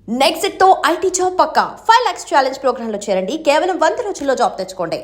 Next తో IT job పక్కా 5 lakhs challenge program లో చేరండి. కేవలం 100 రోజుల్లో జాబ్ తెచ్చుకోండి.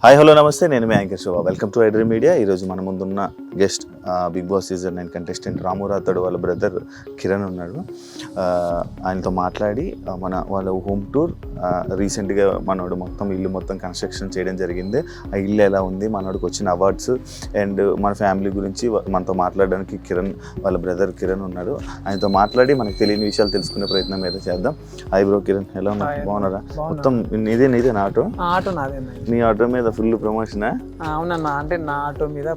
హాయ్ హలో నమస్తే, నేను మీ anchor Shobha. Welcome to iDream media. ఈరోజు మన ముందున్న guest Bigg Boss season 9 contestant Ramu Rathod వాళ్ళ బ్రదర్ కిరణ్ ఉన్నాడు. ఆయనతో మాట్లాడి వాళ్ళ హోమ్ టూర్ రీసెంట్గా మనోడు ఇల్లు మొత్తం కన్స్ట్రక్షన్ చేయడం జరిగింది. ఆ ఇల్లు ఎలా ఉంది, మనోడికి వచ్చిన అవార్డ్స్ అండ్ మన ఫ్యామిలీ గురించి మనతో మాట్లాడడానికి వాళ్ళ బ్రదర్ కిరణ్ ఉన్నాడు. ఆయనతో మాట్లాడి మనకు తెలియని విషయాలు తెలుసుకునే ప్రయత్నం అయితే చేద్దాం. హాయ్ బ్రో కిరణ్, ఎలా ఉన్నా? బాగున్నారా? మొత్తం నీదే నా ఆటో నాదే. నీ ఆటో మీద ఫుల్ ప్రమోషనా? అవునన్నా, అంటే నా ఆటో మీద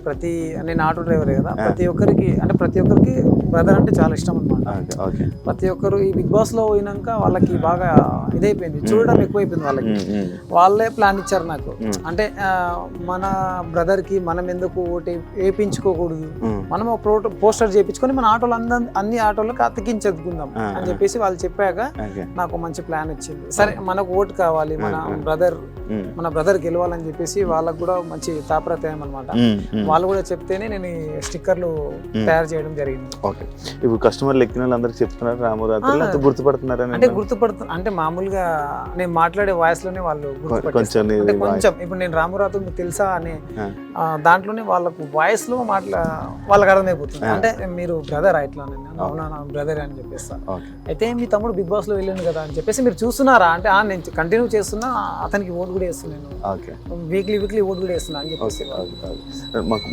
నేను ఆటో డ్రైవర్ కదా, ప్రతి ఒక్కరికి బ్రదర్ అంటే చాలా ఇష్టం అనమాట. ప్రతి ఒక్కరు ఈ బిగ్ బాస్ లో పోయినాక వాళ్ళకి బాగా ఇదైపోయింది, చూడడం ఎక్కువైపోయింది వాళ్ళకి. వాళ్ళే ప్లాన్ ఇచ్చారు నాకు, అంటే మన బ్రదర్ కి మనం ఎందుకు ఓటు వేయించుకోకూడదు, మనం పోస్టర్ చేయించుకొని మన ఆటోలు అన్ని ఆటోలకు అతికించుకుందాం అని చెప్పేసి వాళ్ళు చెప్పాక నాకు మంచి ప్లాన్ వచ్చింది. సరే, మనకు ఓటు కావాలి, మన బ్రదర్ గెలవాలని చెప్పేసి వాళ్ళకు కూడా మంచి తాపత్రయం అనమాట. వాళ్ళు కూడా చెప్తేనే నేను స్టిక్కర్లు తయారు చేయడం జరిగింది. ఓకే, ఇప్పుడు కస్టమర్లు ఎక్కిన వాళ్ళందరికీ చెప్తున్నారు రాము రాథోడ్, గుర్తుపడుతున్నారు? అంటే మామూలుగా నేను మాట్లాడే వాయిస్ లోనే వాళ్ళు కొంచెం ఇప్పుడు నేను రాము రాథోడ్ మీకు తెలుసా అని దాంట్లోనే వాళ్ళకు వాయిస్ లో వాళ్ళకి అర్థమైపోతుంది. అంటే మీరు బ్రదర్ ఇట్లా, అవునా నా బ్రదర్ అని చెప్పేస్తా. అయితే మీ తమ్ముడు బిగ్ బాస్ లో వెళ్ళాను కదా అని చెప్పేసి మీరు చూస్తున్నారా అంటే నేను కంటిన్యూ చేస్తున్నా, అతనికి ఓటు కూడా వేస్తున్నాను, వీక్లీ ఓటు కూడా వేస్తున్నా అని చెప్పేసి.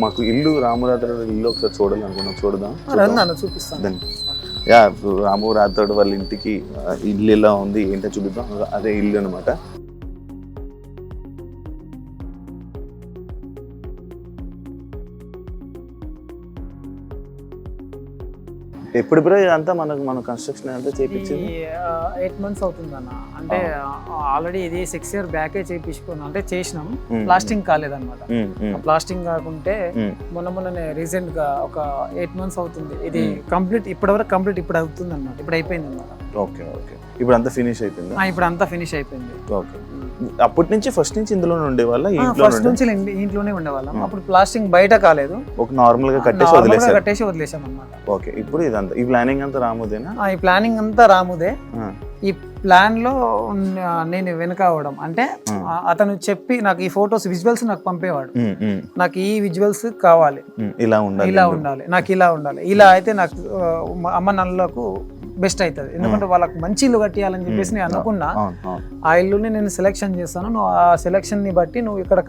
మాకు ఇల్లు రాము రాథోడ్ ఇల్లు ఒకసారి చూడాలనుకున్నాం, చూడదాం. చూపిస్తాను. రాము రాథోడ్ వాళ్ళ ఇంటికి ఇల్లు ఎలా ఉంది ఏంటో చూపిద్దాం. అదే ఇల్లు అనమాట. ఎప్పుడు బ్రో ఇదంతా మన కన్స్ట్రక్షన్ అంతా చేయించింది? 8 months అవుతుంది అన్న. అంటే ఆల్రెడీ ఇది 6 years బ్యాకే చేయించుకున్నాం, అంటే చేసినాం, ప్లాస్టింగ్ కాలేదన్నమాట. ప్లాస్టింగ్ కాకుంటే మొన్ననే రీసెంట్ గా ఒక 8 months అవుతుంది ఇది కంప్లీట్. ఇప్పటివరకు కంప్లీట్ ఇప్పుడు అవుతుంది అన్నమాట, ఇప్పుడు అయిపోయింది అన్నమాట. ఓకే, ఇప్పుడు అంతా ఫినిష్ అయిపోయింది. ఇప్పుడు అంతా ఫినిష్ అయిపోయింది. ఓకే, అప్పటి నుంచి ఫస్ట్ నుంచి ఇందులోనే ఉండేవాళ్ళ? ఫస్ట్ నుంచి ఇంట్లోనే ఉండేవాళ్ళం. అప్పుడు ప్లాస్టింగ్ బయట కాలేదు, ఒక నార్మల్ గా కట్టేసి వదిలేసాం అన్నమాట. ఓకే, ఇప్పుడు ఇదంతా ఈ ప్లానింగ్ అంతా రాముదేనా? ఈ ప్లానింగ్ అంతా రాముదే. ఈ ప్లాన్ లో నేను వెనక అవడం అంటే అతను చెప్పి నాకు ఈ ఫొటోస్ విజువల్స్ నాకు పంపేవాడు. నాకు ఈ విజువల్స్ కావాలి, ఇలా ఉండాలి, నాకు ఇలా ఉండాలి, ఇలా అయితే నాకు అమ్మ నల్లకు బెస్ట్ అవుతుంది. ఎందుకంటే వాళ్ళకి మంచి ఇల్లు కట్టియాలని చెప్పేసి నేను అనుకున్నా. ఆ ఇల్లుని నేను సెలెక్షన్ చేస్తాను, నువ్వు ఆ సెలెక్షన్ ని బట్టి నువ్వు ఇక్కడ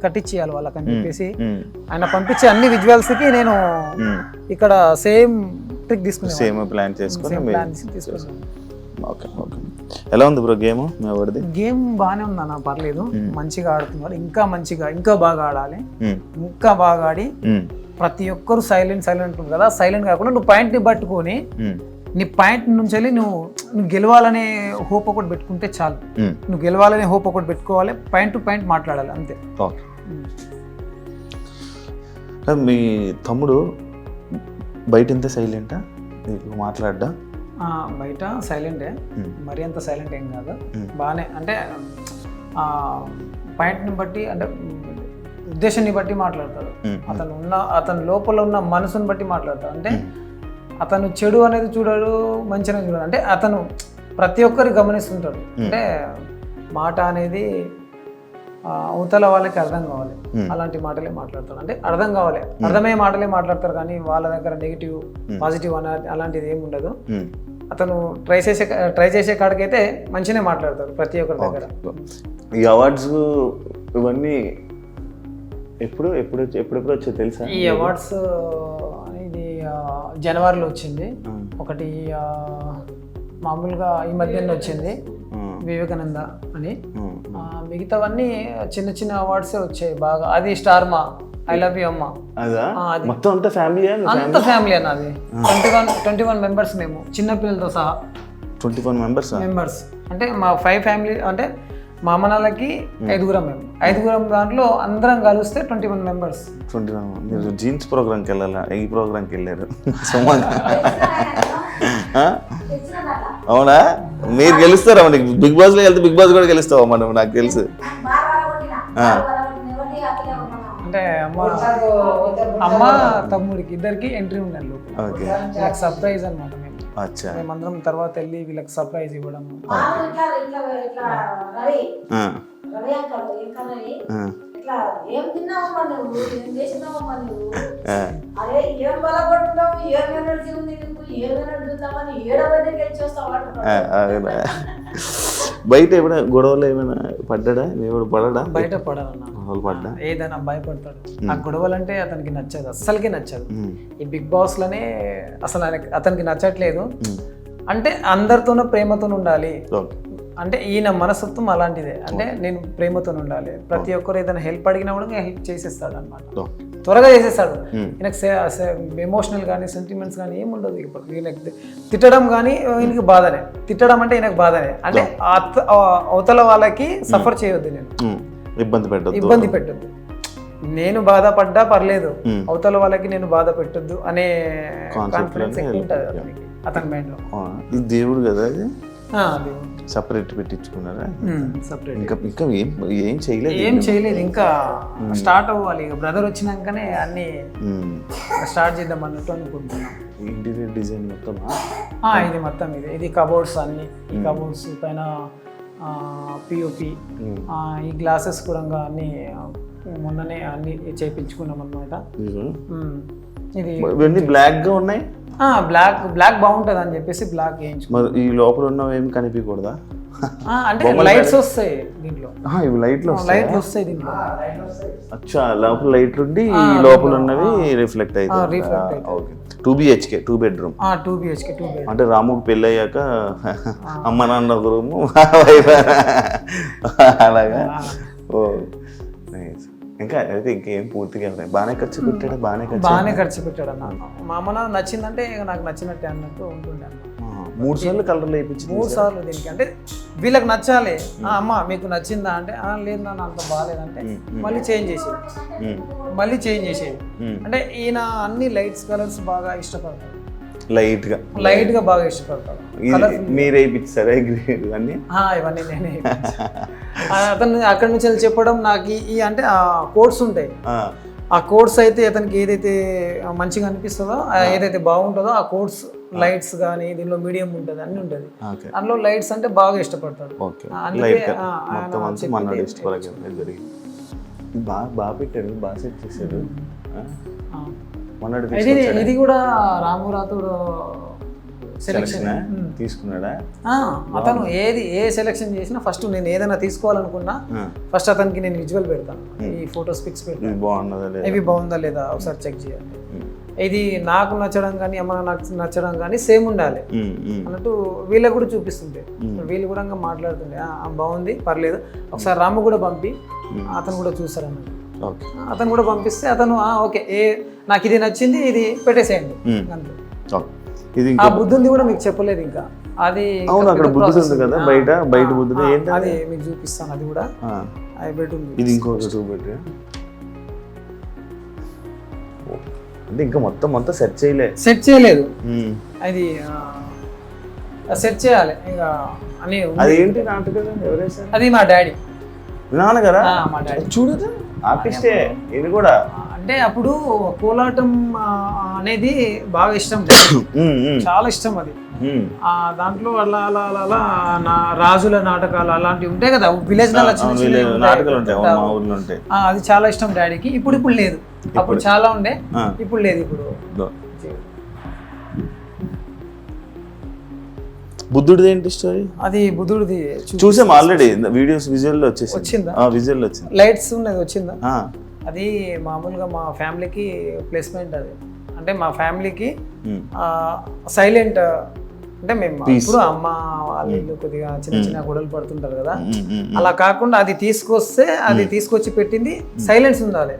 కట్టించేయాలి వాళ్ళకి అని చెప్పేసి ఆయన పంపించే అన్ని విజువల్స్ కి నేను ఇక్కడ సేమ్ ట్రిక్ తీసుకున్నాను, సేమ్ ప్లాన్ తీసుకున్నాను. ఎలా ఉంది బ్రో గేమ్? గేమ్ బాగానే ఉంది అన్న, పర్లేదు, మంచిగా ఆడుతున్నారు. ఇంకా బాగా ఆడాలి, ఇంకా బాగా ఆడి ప్రతి ఒక్కరు సైలెంట్ ఉంటుంది కదా, సైలెంట్ కాకుండా నువ్వు పాయింట్ ని పట్టుకొని నీ పాయింట్ నుంచి వెళ్ళి నువ్వు గెలవాలనే హోప్ ఒకటి పెట్టుకుంటే చాలు. నువ్వు గెలవాలనే హోప్ ఒకటి పెట్టుకోవాలి, పాయింట్ టు పాయింట్ మాట్లాడాలి, అంతే. మీ తమ్ముడు బయట ఎంత సైలెంటా మాట్లాడ్డా? బయట సైలెంటే, మరి అంత సైలెంట్ ఏం కాదు, బాగానే. అంటే పాయింట్ని బట్టి, అంటే ఉద్దేశాన్ని బట్టి మాట్లాడతాడు. అతను లోపల ఉన్న మనసుని బట్టి మాట్లాడతాడు. అంటే అతను చెడు అనేది చూడాడు, మంచి అనేది చూడాడు. అంటే అతను ప్రతి ఒక్కరికి గమనిస్తుంటాడు. అంటే మాట అనేది అవతల వాళ్ళకి అర్థం కావాలి, అలాంటి మాటలే మాట్లాడతాడు. అంటే అర్థం కావాలి, అర్థమయ్యే మాటలే మాట్లాడతారు, కానీ వాళ్ళ దగ్గర నెగిటివ్ పాజిటివ్ అలాంటిది ఏమి ఉండదు. అతను ట్రై చేసే కాడికైతే మంచిగానే మాట్లాడతాడు ప్రతి ఒక్కరి దగ్గర. ఈ అవార్డ్స్ ఇవన్నీ ఎప్పుడు వచ్చాయి తెలుసా? ఈ అవార్డ్స్ ఇది జనవరిలో వచ్చింది ఒకటి, మామూలుగా ఈ మధ్యలో వచ్చింది వివేకానంద అని. మిగతావన్నీ చిన్న చిన్న అవార్డ్సే వచ్చాయి బాగా. అది స్టార్ మా ఐ లవ్ యూ అమ్మ, మొత్తం అంతా ఫ్యామిలీ అంత ఫ్యామిలీ అన్న. అది 21 మెంబర్స్ మేము, చిన్నపిల్లలతో సహా 21 మెంబర్స్. అంటే మా 5 ఫ్యామిలీ, అంటే మా అమ్మనాలకి 5గురం మేము, 5గురం దాంట్లో అందరం కలిస్తే 21 మెంబర్స్. 21. మీరు జీన్స్ ప్రోగ్రామ్కి వెళ్ళాలా? ఈ ప్రోగ్రామ్కి వెళ్ళారు. అవునా? మీరు గెలుస్తారా? మనకి బిగ్ బాస్ లో వెళ్తే బిగ్ బాస్ కూడా గెలుస్తావా మనం? నాకు తెలుసు. అంటే అమ్మ తమ్ముడికి ఇద్దరికి ఎంట్రీ ఉండాలి. వీళ్ళకి సర్ప్రైజ్ అనమాట. మేమందరం తర్వాత వెళ్ళి వీళ్ళకి సర్ప్రైజ్ ఇవ్వడం. బయట ఏమైనా గొడవలు ఏమైనా పడ్డా? పడడా? బయట పడ్డా ఏదైనా భయపడతాడు. ఆ గొడవలు అంటే అతనికి నచ్చదు, అస్సలకి నచ్చదు. ఈ బిగ్ బాస్ లోనే అసలు అతనికి నచ్చట్లేదు. అంటే అందరితోనూ ప్రేమతో ఉండాలి. అంటే ఈయన మనస్తత్వం అలాంటిదే. అంటే నేను ప్రేమతో ఉండాలి. ప్రతి ఒక్కరు ఏదైనా హెల్ప్ అడిగినా కూడా హెల్ప్ చేసేస్తాడు అనమాట. త్వరగా చేసేస్తాడు. ఈయనకు ఎమోషనల్ కానీ సెంటిమెంట్స్ కానీ ఏమి ఉండదు. ఇప్పుడు ఈయనకి తిట్టడం కానీ ఈయనకి బాధనే. తిట్టడం అంటే ఈయనకు బాధనే. అంటే అవతల వాళ్ళకి సఫర్ చేయొద్దు, నేను ఇబ్బంది పెట్టొద్దు. నేను బాధపడ్డా పర్లేదు, అవతల వాళ్ళకి నేను బాధ పెట్టొద్దు అనే కాన్ఫిడెన్స్ ఎక్కువ ఉంటుంది అతని మైండ్ లో. ఇది దేవుడు కదా, సపరేట్ పెట్టించుకున్నారా? ఇంకా ఏం చేయలేదు. ఇంకా స్టార్ట్ అవ్వాలి. బ్రదర్ వచ్చినాకనే అన్ని స్టార్ట్ చేద్దాం అన్నట్టు అనుకుంటున్నాం. ఇంటీరియర్ డిజైన్ మొత్తం ఇది మొత్తం ఇది కబోర్డ్స్ అన్ని. ఈ కబోర్డ్స్ పైన పిఓపి, ఈ గ్లాసెస్ కూడా అన్ని మొన్ననే అన్ని చేయించుకున్నాం అన్నమాట. ఇది బ్లాక్ గా ఉన్నాయి. బ్లాక్ బాగుంటది అని చెప్పేసి బ్లాక్ వేయించుకున్నాం. ఈ లోపల ఉన్నవి ఏమి కనిపించకూడదా? అంటే లైట్స్ వస్తాయి దీంట్లో. ఇవి లైట్లు వస్తాయి దీంట్లో. అచ్చా, లోపల లైట్ ఉండి లోపల ఉన్నవి రిఫ్లెక్ట్ అవుతాయి. 2 BHK 2 బెడ్రూమ్. 2 BHK 2 bedroom. అంటే రాముకి పెళ్ళి అయ్యాక అమ్మ నాన్న ఒక రూము అలాగా. ఇంకా అయితే ఇంకేం పూర్తిగా బాగానే ఖర్చు పెట్టాడు. బాగానే ఖర్చు పెట్టాడు అన్న. మా అమ్మ నాన్న నచ్చిందంటే నాకు నచ్చినట్టే అన్నట్టు ఉంటుండే. 3 సార్లు కలర్లు వేయించి 3 సార్లు దీనికి. అంటే వీళ్ళకి నచ్చాలి. అమ్మ మీకు నచ్చిందా అంటే లేదు నాన్న అంత బాగాలేదంటే మళ్ళీ చేంజ్ చేసేది. అంటే ఈయన అన్ని లైట్స్ కలర్స్ బాగా ఇష్టపడతాడు. లైట్ గా బాగా ఇష్టపడతాడు. మీరే ఇప్పించారా ఇవన్నీ? ఇవన్నీ నేనే. అతను అక్కడి నుంచి వెళ్ళి చెప్పడం నాకు ఈ అంటే ఆ కోడ్స్ ఉంటాయి. ఆ కోడ్స్ అయితే అతనికి ఏదైతే మంచిగా అనిపిస్తుందో, ఏదైతే బాగుంటుందో ఆ కోడ్స్ లైట్స్ కానీ దీనిలో మీడియం ఉంటుంది, అన్ని ఉంటుంది. అందులో లైట్స్ అంటే బాగా ఇష్టపడతాడు. బాగా పెట్టాడు, బాగా సెట్ చేశాడు. ఇది కూడా రామురాతుడు సెలెక్షన్ తీసుకున్నాడా? అతను ఏ సెలెక్షన్ చేసినా ఫస్ట్ నేను ఏదైనా తీసుకోవాలనుకున్నా ఫస్ట్ అతనికి నేను విజువల్ పెడతాను. ఈ ఫోటోస్ పిక్స్ పెడతాను, ఇవి బాగుందా లేదా ఒకసారి చెక్ చేయాలి. ఇది నాకు నచ్చడం కానీ ఏమన్నా నాకు నచ్చడం కానీ సేమ్ ఉండాలి అన్నట్టు వీళ్ళకి కూడా చూపిస్తుంటే వీళ్ళు కూడా మాట్లాడుతుండే బాగుంది పర్లేదు ఒకసారి రాము కూడా పంపి అతను కూడా చూస్తారు అన్నట్టు. అతను కూడా పంపిస్తే అతను ఓకే నాకు ఇది నచ్చింది ఇది పెట్టేసేయండి అంతే. ఆ బుద్ధుంది కూడా మీకు చెప్పలేదు ఇంకా. అది బయట బుద్ధుడు అది మీకు చూపిస్తాను. అది కూడా బెడ్రూమ్. ఇది ఇంకొక 2 బెడ్రూమ్. అంటే ఇంకా మొత్తం సెట్ చేయలేదు. అది సెట్ చేయాలి ఇంకా అని. అదేంటి నాటకం? ఎవరేసారు? అది మా డాడీ. నాన్నగారా? మా డాడీ చూడదా ఆర్టిస్టే. ఇది కూడా అంటే అప్పుడు కోలాటం అనేది బాగా ఇష్టం, చాలా ఇష్టం అది. దాంట్లో అలా అలా అలా అలా రాజుల నాటకాలు అలాంటివి ఉంటాయి కదా, విలేజ్ నాటకాలు ఉంటాయి. అది చాలా ఇష్టం డాడీకి. ఇప్పుడు లేదు. అప్పుడు చాలా ఉండే, ఇప్పుడు లేదు. ఇప్పుడు బుద్ధుడిది ఏంటి స్టోరీ? అది బుద్ధుడిది చూసాం ఆల్రెడీ వీడియోస్. విజువల్ వచ్చిందా? విజువల్ వచ్చింది. లైట్స్ ఉన్నది వచ్చిందా? అది మామూలుగా మా ఫ్యామిలీకి ప్లేస్మెంట్. అది అంటే మా ఫ్యామిలీకి సైలెంట్ అంటే మేము ఇప్పుడు అమ్మ వాళ్ళు కొద్దిగా చిన్న చిన్న గొడవలు పడుతుంటారు కదా, అలా కాకుండా అది తీసుకొచ్చి పెట్టింది సైలెన్స్ ఉండాలి.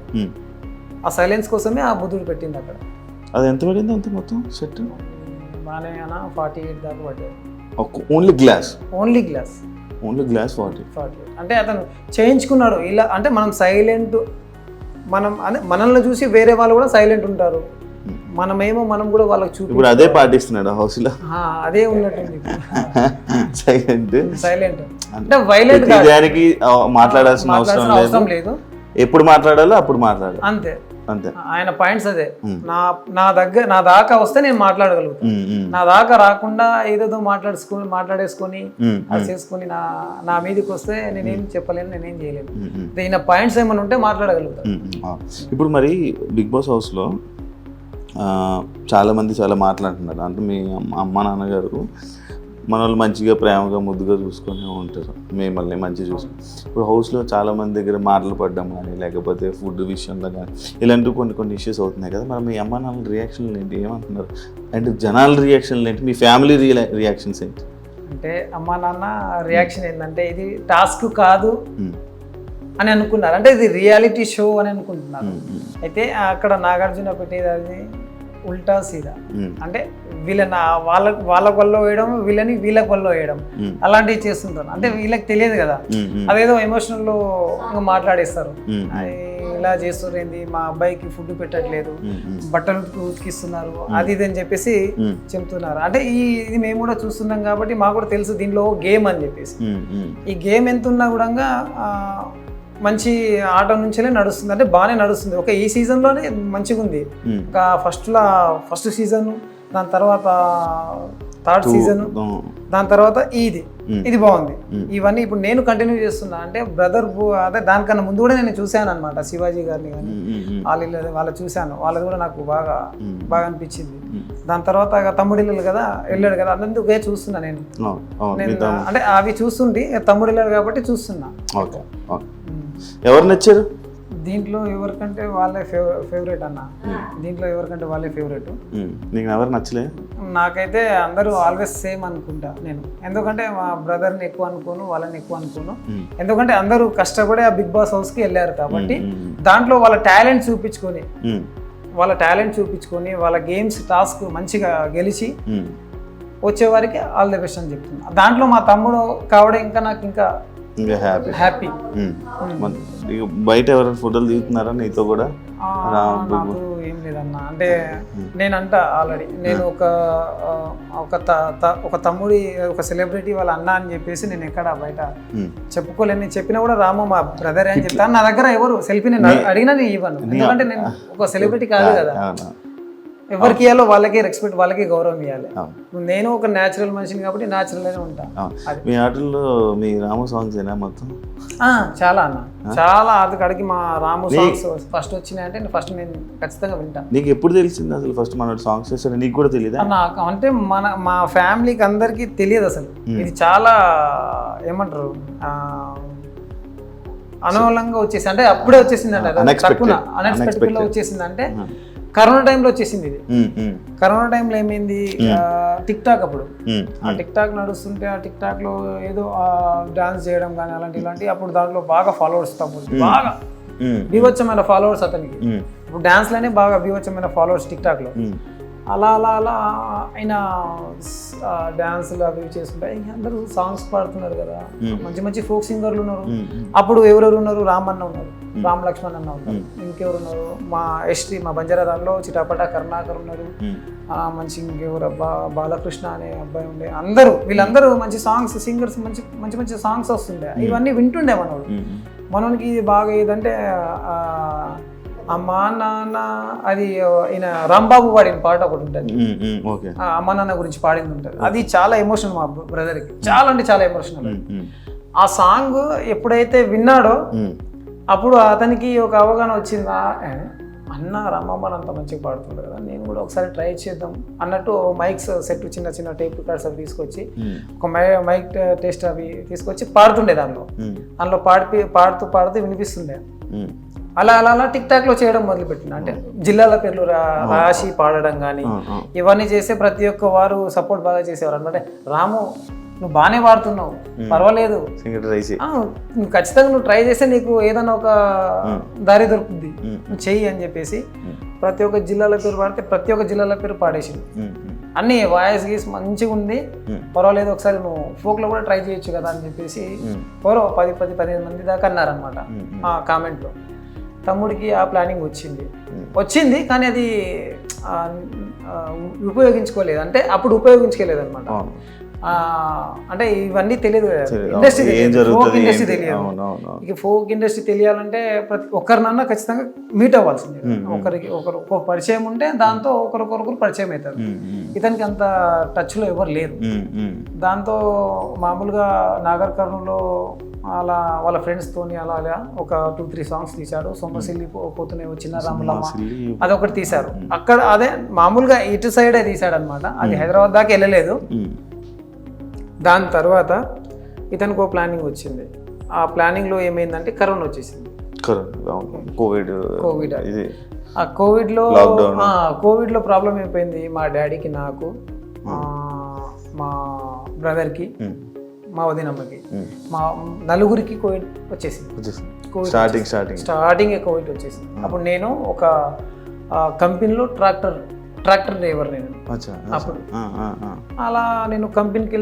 ఆ సైలెన్స్ కోసమే ఆ బుద్ధుడు పెట్టింది అక్కడ. అది ఎంత పడింది అంత మొత్తం సెట్? బాగానే 48 దాకా పడ్డాయి. ఓన్లీ గ్లాస్ 40 అంటే అతను చేయించుకున్నాడు ఇలా. అంటే మనం సైలెంట్, మనల్ని చూసి వేరే వాళ్ళు కూడా సైలెంట్ ఉంటారు, మనం కూడా వాళ్ళకి చూపి ఇప్పుడు అదే పాటిస్తున్నాడు హౌస్ లో. అదే ఉన్నట్టుంది సైలెంట్ అంటే వైలెంట్ దానికి మాట్లాడాల్సిన అవసరం లేదు. ఎప్పుడు మాట్లాడాలో అప్పుడు మాట్లాడాలి, అంతే. ఆయన పాయింట్స్ అదే. నా దాకా వస్తే నేను మాట్లాడగలుగుతాను, నా దాకా రాకుండా ఏదేదో మాట్లాడేసుకొని అది చేసుకొని నా మీదకి వస్తే నేనేం చెప్పలేను, నేనేం చేయలేను. ఈయన పాయింట్స్ ఏమైనా ఉంటే మాట్లాడగలుగుతాను. ఇప్పుడు మరి బిగ్ బాస్ హౌస్ లో చాలా మంది చాలా మాట్లాడుతున్నారు. అంటే మీ అమ్మ నాన్నగారు మన వాళ్ళు మంచిగా ప్రేమగా ముద్దుగా చూసుకొని ఉంటారు, మిమ్మల్ని మంచిగా చూసుకొని. ఇప్పుడు హౌస్లో చాలామంది దగ్గర మాటలు పడ్డం కానీ లేకపోతే ఫుడ్ విషయంలో కానీ ఇలాంటివి కొన్ని ఇష్యూస్ అవుతున్నాయి కదా. మరి మీ అమ్మ నాన్న రియాక్షన్లు ఏంటి, ఏమంటున్నారు? అండ్ జనాల రియాక్షన్లు ఏంటి, మీ ఫ్యామిలీ రియాక్షన్స్ ఏంటి? అంటే అమ్మ నాన్న రియాక్షన్ ఏంటంటే ఇది టాస్క్ కాదు అని అనుకున్నారు, అంటే ఇది రియాలిటీ షో అని అనుకుంటున్నారు. అయితే అక్కడ నాగార్జున పెట్టేది అది ఉల్టా సీదా, అంటే వాళ్ళ వల్ల వేయడం, వీళ్ళకి వల్ల వేయడం, అలాంటివి చేస్తుంటారు. అంటే వీళ్ళకి తెలియదు కదా, అదేదో ఎమోషనల్ లో మాట్లాడేస్తారు. ఇలా చేస్తారు ఏంది, మా అబ్బాయికి ఫుడ్ పెట్టట్లేదు, బట్టలు ఉతికిస్తున్నారు, అది ఇది అని చెప్పేసి చెప్తున్నారు. అంటే ఇది మేము కూడా చూస్తున్నాం కాబట్టి మాకు కూడా తెలుసు దీనిలో గేమ్ అని చెప్పేసి. ఈ గేమ్ ఎంత ఉన్నా కూడా మంచి ఆట నుంచే నడుస్తుంది, అంటే బాగానే నడుస్తుంది. ఒక ఈ సీజన్లోనే మంచిగా ఉంది. ఒక ఫస్ట్ సీజన్, దాని తర్వాత థర్డ్ సీజన్, దాని తర్వాత ఇది బాగుంది. ఇవన్నీ ఇప్పుడు నేను కంటిన్యూ చేస్తున్నా. అంటే బ్రదర్ అదే దానికన్నా ముందు కూడా నేను చూశాను అనమాట, శివాజీ గారిని కానీ వాళ్ళు చూశాను, వాళ్ళది కూడా నాకు బాగా అనిపించింది. దాని తర్వాత తమ్ముడిల్లు కదా వెళ్ళాడు కదా, అందుకే చూస్తున్నా నేను. అంటే అవి చూస్తుంటే తమ్ముడిల్లాడు కాబట్టి చూస్తున్నా. ఎవరు నచ్చారు దీంట్లో? ఎవరికంటే వాళ్ళే ఫేవరెట్ అన్న, దీంట్లో ఎవరికంటే వాళ్ళే ఫేవరెట్. నీకు ఎవరు నచ్చలే? నాకైతే అందరూ ఆల్వేస్ సేమ్ అనుకుంటా నేను. ఎందుకంటే మా బ్రదర్ని ఎక్కువ అనుకోను, వాళ్ళని ఎక్కువ అనుకోను. ఎందుకంటే అందరూ కష్టపడి ఆ బిగ్ బాస్ హౌస్కి వెళ్ళారు కాబట్టి దాంట్లో వాళ్ళ టాలెంట్ చూపించుకొని వాళ్ళ గేమ్స్ టాస్క్ మంచిగా గెలిచి వచ్చేవారికి ఆల్ ది బెస్ట్ అని చెప్తున్నా. దాంట్లో మా తమ్ముడు కావడం ఇంకా హ్యాపీ. బయట ఎవరైనా ఫోటోలు దిగుతున్నారా నీతో కూడా? నాకు ఏం లేదన్నా. అంటే నేనంట ఆల్రెడీ నేను ఒక తమ్ముడి ఒక సెలబ్రిటీ వాళ్ళ అన్న అని చెప్పేసి నేను ఎక్కడ బయట చెప్పుకోలేను. నేను చెప్పినా కూడా రాము మా బ్రదర్ అని చెప్తాను. నా దగ్గర ఎవరు సెల్ఫీ నేను అడిగినా నేను ఇవ్వను, ఎందుకంటే నేను ఒక సెలబ్రిటీ కాదు కదా. ఎవరికి ఇవ్వాలో వాళ్ళకి రెస్పెక్ట్, వాళ్ళకి గౌరవం ఇవ్వాలి. నేను ఒక న్యాచురల్ మనిషిని కాబట్టి న్యాచురల్ గానే ఉంటా. మీ ఆటల్లో మీ రాము సాంగ్స్ ఏనా మొత్తం? చాలా అన్న, చాలా అక్కడికి మా రాము సాంగ్స్ ఫస్ట్ వచ్చినాయి అంటే ఫస్ట్ నేను ఖచ్చితంగా వింటా. నీకు ఎప్పుడు తెలిసింది అసలు ఫస్ట్ మన సాంగ్స్ చేస్తాను? నీకు కూడా తెలియదా? నాకు అంటే మా ఫ్యామిలీకి అందరికి తెలియదు అసలు. ఇది చాలా ఏమంటారు అనూలంగా వచ్చేసి, అంటే అప్పుడే వచ్చేసింది అంటే అన్ఎక్స్పెక్టెడ్ లో వచ్చేసింది. అంటే కరోనా టైంలో వచ్చేసింది ఇది. కరోనా టైంలో ఏమైంది, టిక్ టాక్ అప్పుడు ఆ టిక్ టాక్ నడుస్తుంటే ఆ టిక్ టాక్ లో ఏదో డాన్స్ చేయడం కానీ ఇలాంటి అప్పుడు దాంట్లో బాగా ఫాలోవర్స్, బాగా బీభత్సమైన ఫాలోవర్స్ అతనికి. ఇప్పుడు డాన్స్ లోనే బాగా బీభత్సమైన ఫాలోవర్స్ టిక్ టాక్ లో. అలా ఆయన డాన్సులు అవి చేసుకుంటే అందరూ సాంగ్స్ పాడుతున్నారు కదా, మంచి ఫోక్ సింగర్లు ఉన్నారు. అప్పుడు ఎవరెవరు ఉన్నారు, రామన్న ఉన్నారు, రామ్ లక్ష్మణ్ అన్న ఉన్నారు, ఇంకెవరు ఉన్నారు, మా ఎస్టీ మా బంజారా దానిలో చిటాపట కరుణాకర్ ఉన్నారు, మంచి ఇంకెవరు బాలకృష్ణ అనే అబ్బాయి ఉండే. వీళ్ళందరూ మంచి సాంగ్స్ సింగర్స్, మంచి సాంగ్స్ వస్తుండే. ఇవన్నీ వింటుండే మనకి. ఇది బాగా ఏదంటే అమ్మా నాన్న, అది ఈయన రాంబాబు పాడిన పాట ఒకటి ఉంటుంది, అమ్మా నాన్న గురించి పాడింది ఉంటుంది. అది చాలా ఎమోషనల్ మా బ్రదర్కి, చాలా అంటే చాలా ఎమోషనల్. ఆ సాంగ్ ఎప్పుడైతే విన్నాడో అప్పుడు అతనికి ఒక అవగాహన వచ్చిందా, అన్న రామమ్మని అంత మంచిగా పాడుతుంటారు కదా, నేను కూడా ఒకసారి ట్రై చేద్దాం అన్నట్టు మైక్స్ సెట్, చిన్న టేప్ రికార్డ్స్ అవి తీసుకొచ్చి ఒక మైక్ టెస్ట్ అవి తీసుకొచ్చి పాడుతుండే. దానిలో పాడుతూ వినిపిస్తుండే. అలా అలా అలా టిక్ టాక్ లో చేయడం మొదలుపెట్టిన. అంటే జిల్లాల పేర్లు రాసి పాడడం కానీ ఇవన్నీ చేస్తే ప్రతి ఒక్క వారు సపోర్ట్ బాగా చేసేవారు అనమాట. రాము నువ్వు బాగానే పాడుతున్నావు, పర్వాలేదు, నువ్వు ఖచ్చితంగా నువ్వు ట్రై చేస్తే నీకు ఏదైనా ఒక దారి దొరుకుతుంది, నువ్వు చెయ్యి అని చెప్పేసి ప్రతి ఒక్క జిల్లాల పేరు పాడితే ప్రతి ఒక్క జిల్లాల పేరు పాడేసింది. అన్ని వాయిస్ గీస్ మంచిగా ఉంది, పర్వాలేదు ఒకసారి నువ్వు ఫోక్లో కూడా ట్రై చేయొచ్చు కదా అని చెప్పేసి ఎవరో 10-15 మంది దాకా అన్నారనమాట ఆ కామెంట్లో. తమ్ముడికి ఆ ప్లానింగ్ వచ్చింది కానీ అది ఉపయోగించుకోలేదు. అంటే అప్పుడు ఉపయోగించుకోలేదు అనమాట. అంటే ఇవన్నీ తెలియదు కదా, ఇండస్ట్రీ ఫోక్ ఇండస్ట్రీ తెలియదు. ఇక ఫోక్ ఇండస్ట్రీ తెలియాలంటే ప్రతి ఒక్కరినన్నా ఖచ్చితంగా మీట్ అవ్వాల్సింది. ఒకరు పరిచయం ఉంటే దాంతో ఒకరికొకరు పరిచయం అవుతారు. ఇతనికి అంత టచ్లో ఎవరు లేరు. దాంతో మామూలుగా నాగర్ కర్నూలులో అలా వాళ్ళ ఫ్రెండ్స్తోని అలా అలా ఒక 2-3 సాంగ్స్ తీశాడు. సొమ్మసిల్లి పోతూనే వచ్చిన రాములమ్మ అదొకటి తీశారు. అక్కడ అదే మామూలుగా ఇటు సైడే తీశాడు అనమాట. అది హైదరాబాద్ దాకా వెళ్ళలేదు. దాని తర్వాత ఇతనికి ఒక ప్లానింగ్ వచ్చింది. ఆ ప్లానింగ్లో ఏమైందంటే కరోనా వచ్చేసింది. కోవిడ్ ఆ కోవిడ్లో ప్రాబ్లం అయిపోయింది మా డాడీకి, నాకు, మా బ్రదర్కి, మా వదినమ్మకి, మా నలుగురికి కోవిడ్ వచ్చేసింది. స్టార్టింగ్ కోవిడ్ వచ్చేసింది. అప్పుడు నేను ఒక కంపెనీలో ట్రాక్టర్ డ్రైవర్ నేను. అప్పుడు అలా నేను కంపెనీకి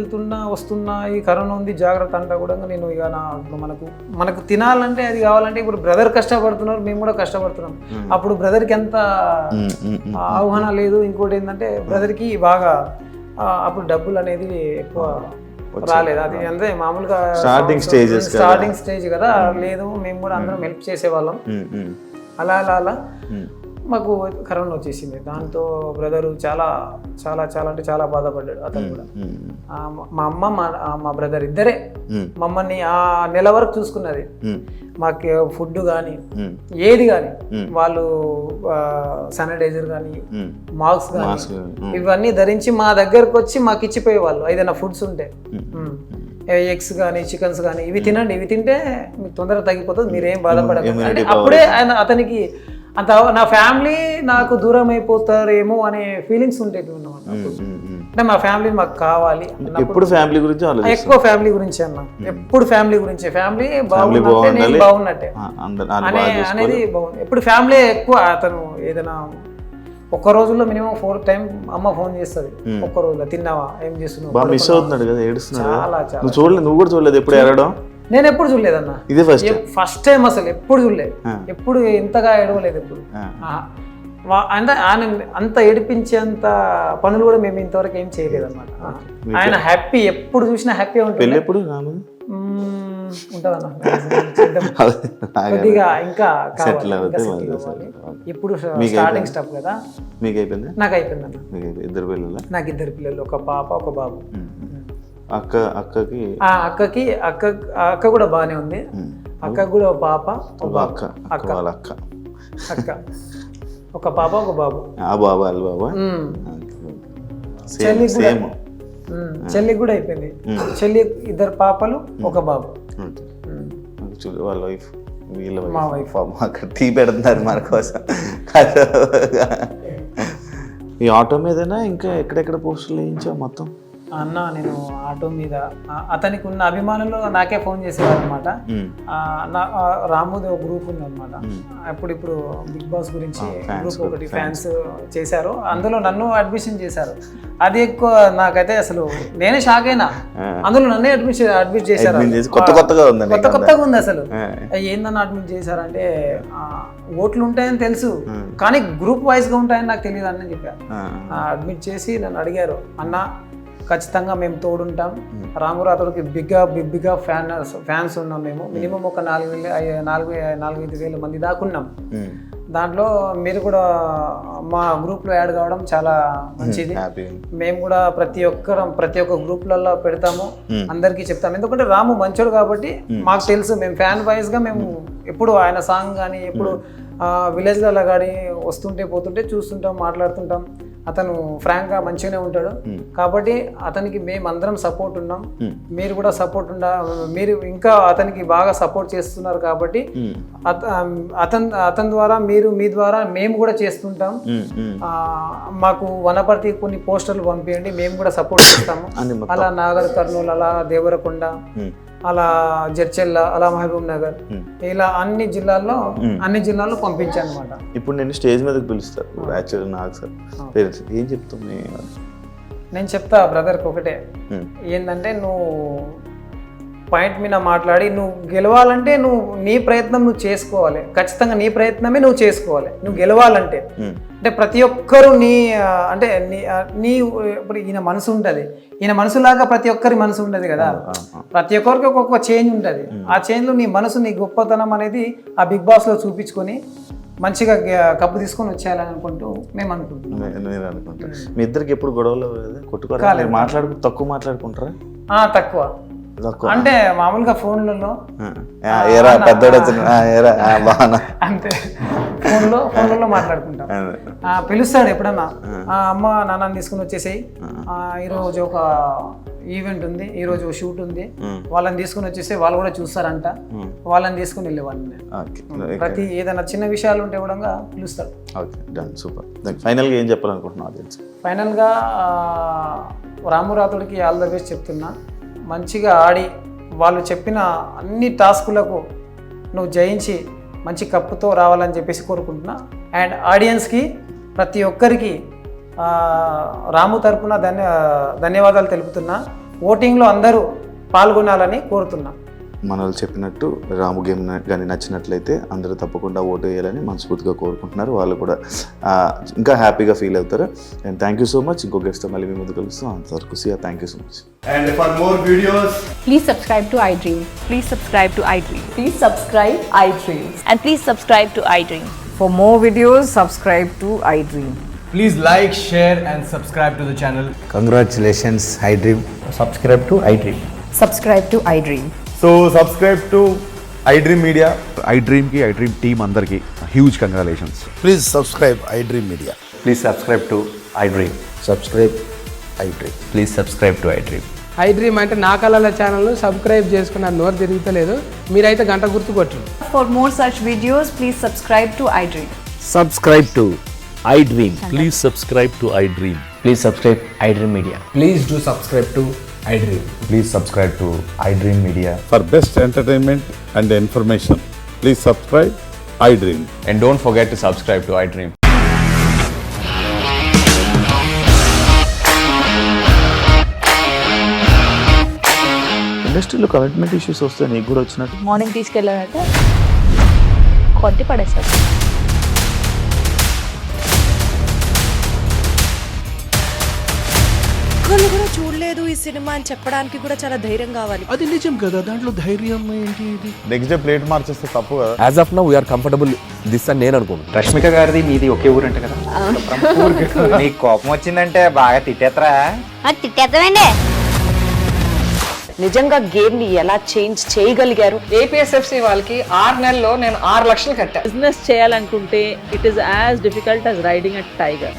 వస్తున్నా ఈ కరోనా ఉంది జాగ్రత్త అంతా కూడా నేను ఇక మనకు తినాలంటే అది కావాలంటే ఇప్పుడు బ్రదర్ కష్టపడుతున్నారు, మేము కూడా కష్టపడుతున్నాం. అప్పుడు బ్రదర్కి ఎంత ఆహ్వానం లేదు. ఇంకోటి ఏంటంటే బ్రదర్కి బాగా అప్పుడు డబ్బులు అనేది ఎక్కువ రాలేదు. అది అంటే మామూలుగా స్టార్టింగ్ స్టేజ్ కదా, లేదు మేము కూడా అందరం హెల్ప్ చేసేవాళ్ళం. అలా అలా అలా మాకు కరోనా వచ్చేసింది. దాంతో బ్రదరు చాలా చాలా చాలా అంటే చాలా బాధపడ్డాడు. అతను కూడా మా అమ్మ మా బ్రదర్ ఇద్దరే మమ్మల్ని ఆ నెల వరకు చూసుకున్నది. మాకు ఫుడ్ కానీ ఏది కానీ వాళ్ళు శానిటైజర్ కానీ మాస్క్ కానీ ఇవన్నీ ధరించి మా దగ్గరకు వచ్చి మాకు ఇచ్చిపోయేవాళ్ళు. ఏదైనా ఫుడ్స్ ఉంటే ఎగ్స్ కానీ చికెన్స్ కానీ ఇవి తినండి, ఇవి తింటే మీకు తొందరగా తగ్గిపోతుంది, మీరేం బాధపడకండి అంటే అప్పుడే అతనికి అంత నా ఫ్యామిలీ నాకు దూరం అయిపోతారేమో అనే ఫీలింగ్స్ ఉంటాయి అన్నమాట. అంటే మా ఫ్యామిలీ మాకు కావాలి, ఎప్పుడు ఫ్యామిలీ గురించి ఎక్కువ ఫ్యామిలీ గురించి అన్న, ఎప్పుడు ఫ్యామిలీ గురించి, ఫ్యామిలీ బాగున్నట్టే నేను బాగున్నట్టే అనేది బాగుంది. ఎప్పుడు ఫ్యామిలీ ఎక్కువ. అతను ఏదైనా ఒక్క రోజుల్లో మినిమం 4 times అమ్మ ఫోన్ చేస్తుంది. ఒక్క రోజులో తిన్నావా, ఏం చేస్తున్నావు, మిస్ అవుతున్నాడు కదా, ఏడుస్తున్నాడు. చాలా చూడలేదు, నువ్వు కూడా చూడలేదు ఎప్పుడు ఏడవడం? నేను ఎప్పుడు చూడలేదన్న, ఇదే ఫస్ట్ టైం అసలు ఎప్పుడు చూడలేదు, ఎప్పుడు ఇంతగా ఏడవలేదు ఎప్పుడు. అంటే ఆయన అంత ఏడిపించేంత పనులు కూడా మేము ఇంతవరకు ఏం చేయలేదు అన్నమాట. ఆయన హ్యాపీ, ఎప్పుడు చూసినా హ్యాపీ ఉంటుంది. ఉంటుందన్న కొద్దిగా ఇంకా ఇప్పుడు స్టార్టింగ్ స్టెప్ కదా. మీకు అయిపోయింది? నాకు అయిపోయింది అన్న. ఇద్దరు పిల్లలు? నాకు 2 పిల్లలు, ఒక పాప ఒక బాబు. అక్క కూడా బాగానే ఉంది. అక్కకు కూడా ఒక పాప ఒక ఒక పాప ఒక బాబు. చెల్లి కూడా అయిపోయింది. చెల్లి 2 పాపలు ఒక బాబు. వాళ్ళ వైఫ్, మా వైఫ్ అక్కడ టీ పెడుతున్నారు మన కోసం. ఈ ఆటో మీదనా ఇంకా ఎక్కడెక్కడ పోస్టులు వేయించావు మొత్తం? అన్న నేను ఆటో మీద అతనికి ఉన్న అభిమానులు నాకే ఫోన్ చేసేవారు అనమాట. రాముది ఒక గ్రూప్ ఉంది అనమాట. ఇప్పుడు బిగ్ బాస్ గురించి గ్రూప్ ఒకటి ఫ్యాన్స్ చేశారు, అందులో నన్ను అడ్మిషన్ చేశారు. అది ఎక్కువ నాకైతే అసలు నేనే షాక్ అయినా. అందులో నన్నే అడ్మిట్ చేశారు. కొత్తగా ఉంది అసలు. ఏందన్నా అడ్మిట్ చేశారంటే ఓట్లు ఉంటాయని తెలుసు కానీ గ్రూప్ వైజ్గా ఉంటాయని నాకు తెలియదు అని చెప్పారు. అడ్మిట్ చేసి నన్ను అడిగారు, అన్న ఖచ్చితంగా మేము తోడుంటాం, రాము రాథోడ్కి బిగ్గా ఫ్యాన్స్ ఉన్నాం మేము, మినిమం ఒక 4-5 వేల మంది దాకా ఉన్నాం. దాంట్లో మీరు కూడా మా గ్రూప్లో యాడ్ కావడం చాలా మంచిది. మేము కూడా ప్రతి ఒక్క గ్రూప్లలో పెడతాము, అందరికీ చెప్తాము. ఎందుకంటే రాము మంచోడు కాబట్టి మాకు తెలుసు. మేము ఫ్యాన్ వైజ్గా మేము ఎప్పుడు ఆయన సాంగ్ కానీ ఎప్పుడు విలేజ్లలో కానీ వస్తుంటే పోతుంటే చూస్తుంటాం, మాట్లాడుతుంటాం. అతను ఫ్రాంక్గా మంచిగానే ఉంటాడు. కాబట్టి అతనికి మేమందరం సపోర్ట్ ఉన్నాం, మీరు కూడా సపోర్ట్ మీరు ఇంకా అతనికి బాగా సపోర్ట్ చేస్తున్నారు. కాబట్టి అతని ద్వారా మీ ద్వారా మేము కూడా చేస్తుంటాం. మాకు వనపర్తి కొన్ని పోస్టర్లు పంపించండి, మేము కూడా సపోర్ట్ చేస్తాము. అలా నాగర్ కర్నూలు, అలా దేవరకొండ, అలా జడ్చెల్ల, అలా మహబూబ్ నగర్, ఇలా అన్ని జిల్లాల్లో పంపించాను అనమాట. ఇప్పుడు నేను స్టేజ్ మీదకి పిలుస్తారు యాక్చువల్లీ నాకు సార్ ఏం చెప్తాం? నేను చెప్తా బ్రదర్కి ఒకటే, ఏంటంటే నువ్వు పాయింట్ మీద మాట్లాడి నువ్వు గెలవాలంటే నువ్వు నీ ప్రయత్నం నువ్వు చేసుకోవాలి. ఖచ్చితంగా నీ ప్రయత్నమే నువ్వు చేసుకోవాలి నువ్వు గెలవాలంటే. అంటే ప్రతి ఒక్కరు అంటే నీ ఇప్పుడు ఈయన మనసు ఉంటుంది, ఈయన మనసులాగా ప్రతి ఒక్కరి మనసు ఉండదు కదా. ప్రతి ఒక్కరికి ఒక్కొక్క చేంజ్ ఉంటుంది. ఆ చేంజ్లో నీ మనసు, నీ గొప్పతనం అనేది ఆ బిగ్ బాస్లో చూపించుకొని మంచిగా కప్పు తీసుకొని వచ్చేయాలని అనుకుంటూ మేము అనుకుంటున్నాం. నేను అనుకుంటాను మీ ఇద్దరికి ఎప్పుడు గొడవలు కొట్టుకోవాలి, తక్కువ మాట్లాడుకుంటారా? తక్కువ అంటే మామూలుగా ఫోన్లలో అంతే, ఫోన్లలో మాట్లాడుకుంటాం. పిలుస్తాడు ఎప్పుడన్నా, అమ్మ నాన్నని తీసుకుని వచ్చేసేయి, ఈరోజు ఒక ఈవెంట్ ఉంది, ఈరోజు షూట్ ఉంది, వాళ్ళని తీసుకుని వచ్చేసి వాళ్ళు కూడా చూస్తారంట, వాళ్ళని తీసుకుని వెళ్ళేవాళ్ళని. ప్రతి ఏదైనా చిన్న విషయాలు ఉంటే కూడా పిలుస్తాడు. ఫైనల్గా ఏం చెప్పాలనుకుంటున్నాను? ఫైనల్గా రాము రాథోడ్కి ఆల్ ద బెస్ట్ చెప్తున్నా. మంచిగా ఆడి వాళ్ళు చెప్పిన అన్ని టాస్కులకు నువ్వు జయించి మంచి కప్పుతో రావాలని చెప్పేసి కోరుకుంటున్నా. అండ్ ఆడియన్స్కి ప్రతి ఒక్కరికి రాము తరపున ధన్యవాదాలు తెలుపుతున్నా. ఓటింగ్లో అందరూ పాల్గొనాలని కోరుతున్నా. మన వాళ్ళు చెప్పినట్టు రాము గేమ్ కానీ నచ్చినట్లయితే అందరూ తప్పకుండా ఓటు వేయాలని మనస్ఫూర్తిగా కోరుకుంటున్నారు. వాళ్ళు కూడా ఇంకా హ్యాపీగా ఫీల్ అవుతారు. And thank you so much. ఇంకో గెస్ట్ మళ్ళీ మీ ముందు కలుస్తాం. అంతవరకు thank you so much. And for more videos, please subscribe to iDream. Please subscribe to iDream. Please subscribe iDream. And please subscribe to iDream. For more videos, subscribe to iDream. please like, share and subscribe to the channel. Congratulations, iDream. Subscribe to iDream. Subscribe to iDream. So subscribe to iDream Media. iDream ki iDream team andarki huge congratulations. Please subscribe iDream Media. Please subscribe to iDream. Subscribe iDream. Please subscribe to iDream. iDream అంటే నా కళల channel subscribe చేసుకున్న నోరు తిరుగుతలేదు, మీరైతే గంట గుర్తు కొట్టండి. For more such videos, please subscribe to iDream. Subscribe to iDream. Please subscribe to iDream. Please subscribe iDream Media. Please do subscribe to iDream. Please subscribe to iDream Media. For best entertainment and information, please subscribe iDream. And don't forget to subscribe to iDream. ఇండస్ట్రీలో commitment issues వస్తే నీకు కూడా వచ్చినట్టు morning తీసుకెళ్ళాలంటే కొట్టి పడేస్తారు. ఒక్కళ్ళు కూడా చూడలేదు ఈ సినిమా అని చెప్పడానికి కూడా చాలా ధైర్యం కావాలి. అది నిజం కదా, దాంట్లో ధైర్యం ఏంటి? ఇది నెక్స్ట్ డే ప్లేట్ మార్చేస్తే తప్పు కదా. As of now, we are comfortable this అని నేను అనుకుంటున్నాను. రష్మిక గారిది మీది ఒకే ఊరంట కదా? నీకు కోపం వచ్చిందంటే బాగా తిట్టేత్తరా? తిట్టేద్దామండి. నిజంగా గేమ్ ని ఎలా చేంజ్ చేయగలిగారు? ఏపీఎస్ఎఫ్సి వాళ్ళకి 6 నెలల్లో నేను 6 లక్షలు కట్టా. బిజినెస్ చేయాలనుకుంటే it is as difficult as riding a tiger.